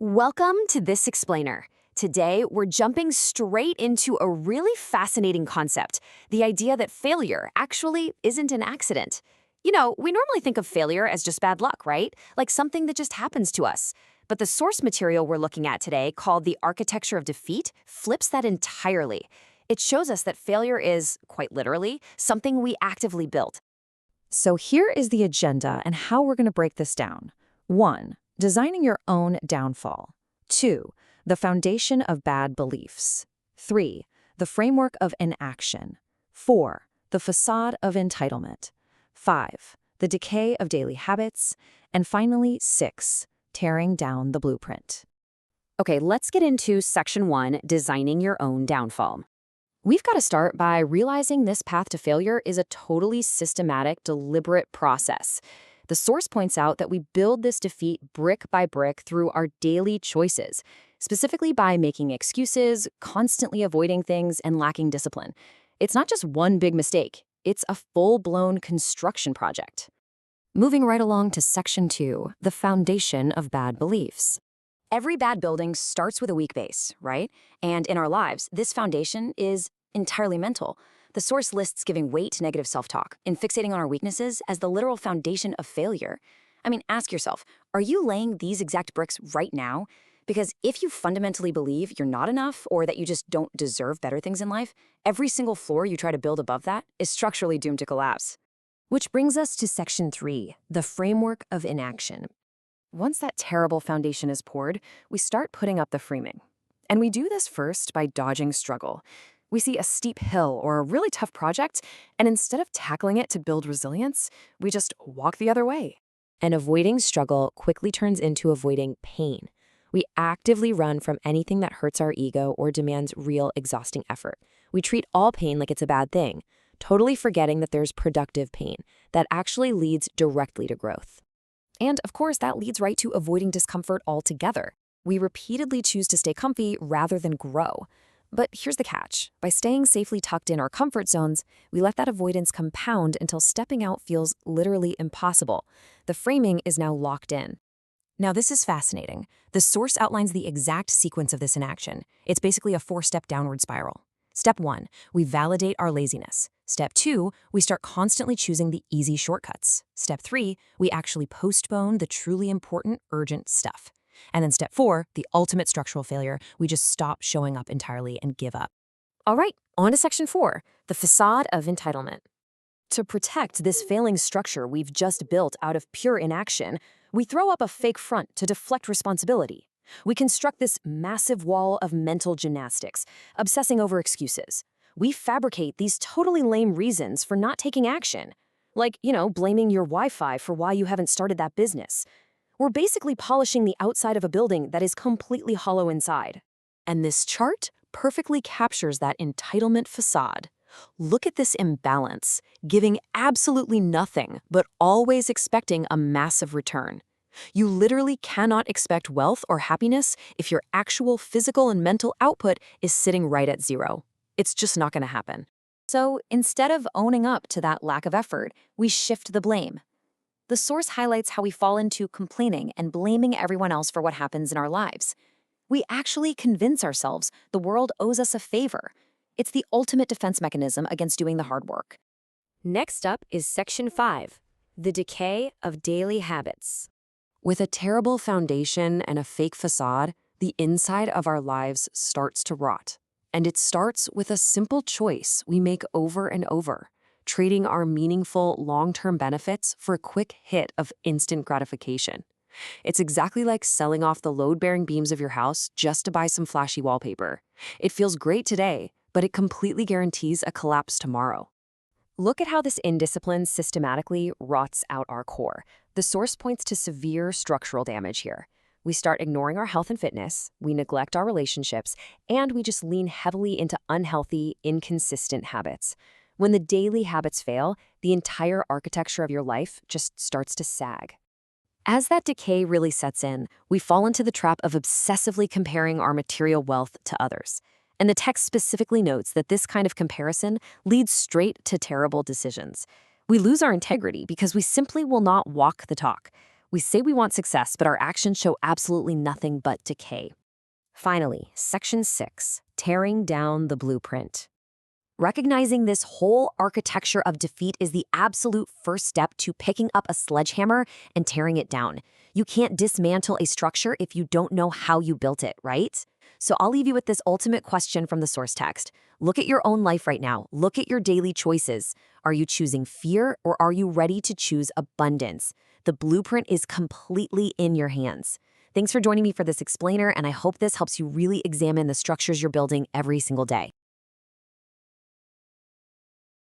Welcome to This Explainer. Today, we're jumping straight into a really fascinating concept, the idea that failure actually isn't an accident. We normally think of failure as just bad luck, right? Like something that just happens to us. But the source material we're looking at today, called the architecture of defeat, flips that entirely. It shows us that failure is, quite literally, something we actively built. So here is the agenda and how we're going to break this down. 1. Designing your own downfall. 2. The foundation of bad beliefs. 3. The framework of inaction. 4. The facade of entitlement. 5. The decay of daily habits. And finally, 6. Tearing down the blueprint. Okay, let's get into Section 1, Designing Your Own Downfall. We've got to start by realizing this path to failure is a totally systematic, deliberate process. The source points out that we build this defeat brick by brick through our daily choices, specifically by making excuses, constantly avoiding things, and lacking discipline. It's not just one big mistake. It's a full-blown construction project. Moving right along to Section 2, the foundation of bad beliefs. Every bad building starts with a weak base, right? And in our lives, this foundation is entirely mental. The source lists giving weight to negative self-talk and fixating on our weaknesses as the literal foundation of failure. I mean, ask yourself, are you laying these exact bricks right now? Because if you fundamentally believe you're not enough or that you just don't deserve better things in life, every single floor you try to build above that is structurally doomed to collapse. Which brings us to Section 3, the framework of inaction. Once that terrible foundation is poured, we start putting up the framing. And we do this first by dodging struggle. We see a steep hill or a really tough project, and instead of tackling it to build resilience, we just walk the other way. And avoiding struggle quickly turns into avoiding pain. We actively run from anything that hurts our ego or demands real, exhausting effort. We treat all pain like it's a bad thing, totally forgetting that there's productive pain that actually leads directly to growth. And of course, that leads right to avoiding discomfort altogether. We repeatedly choose to stay comfy rather than grow. But here's the catch. By staying safely tucked in our comfort zones, we let that avoidance compound until stepping out feels literally impossible. The framing is now locked in. Now, this is fascinating. The source outlines the exact sequence of this inaction. It's basically a 4-step downward spiral. Step 1, we validate our laziness. Step 2, we start constantly choosing the easy shortcuts. Step 3, we actually postpone the truly important, urgent stuff. And then step 4, the ultimate structural failure, we just stop showing up entirely and give up. All right, on to Section 4, the facade of entitlement. To protect this failing structure we've just built out of pure inaction, we throw up a fake front to deflect responsibility. We construct this massive wall of mental gymnastics, obsessing over excuses. We fabricate these totally lame reasons for not taking action. Like, blaming your Wi-Fi for why you haven't started that business. We're basically polishing the outside of a building that is completely hollow inside. And this chart perfectly captures that entitlement facade. Look at this imbalance, giving absolutely nothing, but always expecting a massive return. You literally cannot expect wealth or happiness if your actual physical and mental output is sitting right at zero. It's just not going to happen. So instead of owning up to that lack of effort, we shift the blame. The source highlights how we fall into complaining and blaming everyone else for what happens in our lives. We actually convince ourselves the world owes us a favor. It's the ultimate defense mechanism against doing the hard work. Next up is Section 5, the decay of daily habits. With a terrible foundation and a fake facade, the inside of our lives starts to rot. And it starts with a simple choice we make over and over. Trading our meaningful long-term benefits for a quick hit of instant gratification. It's exactly like selling off the load-bearing beams of your house just to buy some flashy wallpaper. It feels great today, but it completely guarantees a collapse tomorrow. Look at how this indiscipline systematically rots out our core. The source points to severe structural damage here. We start ignoring our health and fitness, we neglect our relationships, and we just lean heavily into unhealthy, inconsistent habits. When the daily habits fail, the entire architecture of your life just starts to sag. As that decay really sets in, we fall into the trap of obsessively comparing our material wealth to others. And the text specifically notes that this kind of comparison leads straight to terrible decisions. We lose our integrity because we simply will not walk the talk. We say we want success, but our actions show absolutely nothing but decay. Finally, Section 6, tearing down the blueprint. Recognizing this whole architecture of defeat is the absolute first step to picking up a sledgehammer and tearing it down. You can't dismantle a structure if you don't know how you built it, right? So I'll leave you with this ultimate question from the source text. Look at your own life right now. Look at your daily choices. Are you choosing fear or are you ready to choose abundance? The blueprint is completely in your hands. Thanks for joining me for this explainer, and I hope this helps you really examine the structures you're building every single day.